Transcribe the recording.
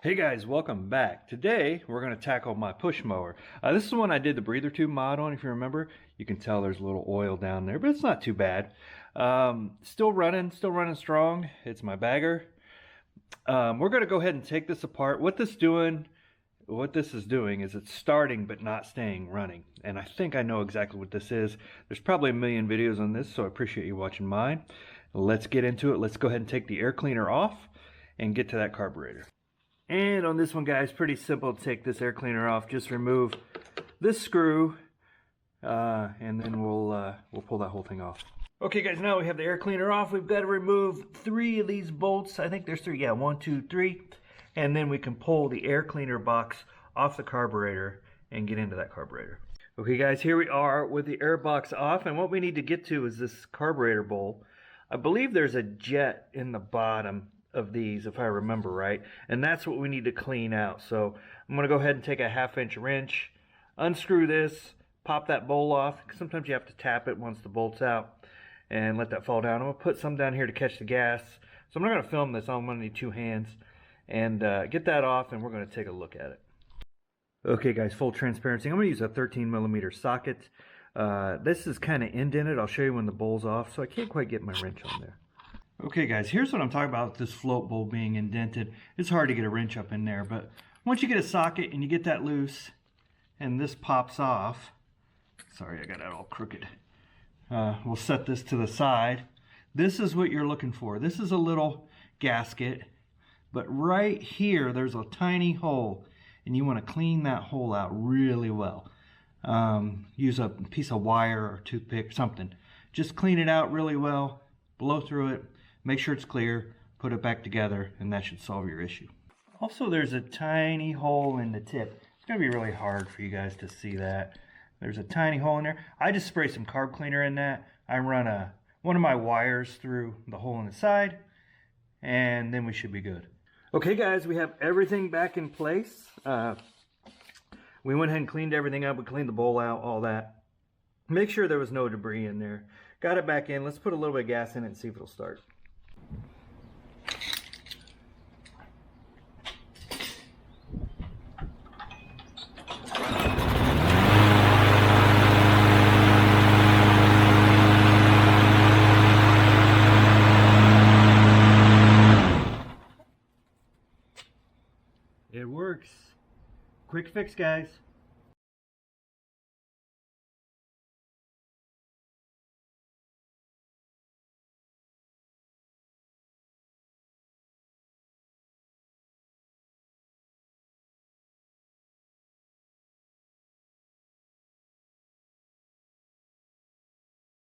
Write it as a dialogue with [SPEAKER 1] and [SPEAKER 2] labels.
[SPEAKER 1] Hey guys, welcome back. Today we're going to tackle my push mower. This is the one I did the breather tube mod on, if you remember. You can tell there's a little oil down there, but it's not too bad. Still running strong. It's my bagger. We're going to go ahead and take this apart. What this is doing is it's starting but not staying running. And I think I know exactly what this is. There's probably a million videos on this, so I appreciate you watching mine. Let's get into it. Let's go ahead and take the air cleaner off and get to that carburetor. And on this one, guys, pretty simple to take this air cleaner off. Just remove this screw, and then we'll pull that whole thing off. Okay, guys, now we have the air cleaner off. We've got to remove 3 of these bolts. I think there's 3. Yeah, 1, 2, 3. And then we can pull the air cleaner box off the carburetor and get into that carburetor. Okay, guys, here we are with the air box off. And what we need to get to is this carburetor bowl. I believe there's a jet in the bottom of these, if I remember right, and that's what we need to clean out. So I'm going to go ahead and take a 1/2-inch wrench, unscrew this, pop that bowl off. Sometimes you have to tap it once the bolt's out and let that fall down. I'm going to put some down here to catch the gas. So I'm not going to film this. I'm going to need 2 hands and get that off, and we're going to take a look at it. Okay, guys, full transparency. I'm going to use a 13mm socket. This is kind of indented. I'll show you when the bowl's off, so I can't quite get my wrench on there. Okay, guys, here's what I'm talking about with this float bowl being indented. It's hard to get a wrench up in there, but once you get a socket and you get that loose and this pops off, sorry, I got it all crooked. We'll set this to the side. This is what you're looking for. This is a little gasket, but right here there's a tiny hole, and you want to clean that hole out really well. Use a piece of wire or toothpick, something. Just clean it out really well, blow through it. Make sure it's clear, put it back together, and that should solve your issue. Also, there's a tiny hole in the tip. It's going to be really hard for you guys to see that. There's a tiny hole in there. I just spray some carb cleaner in that. I run one of my wires through the hole in the side, and then we should be good. Okay, guys, we have everything back in place. We went ahead and cleaned everything up. We cleaned the bowl out, all that. Make sure there was no debris in there. Got it back in. Let's put a little bit of gas in it and see if it'll start. It works. Quick fix, guys.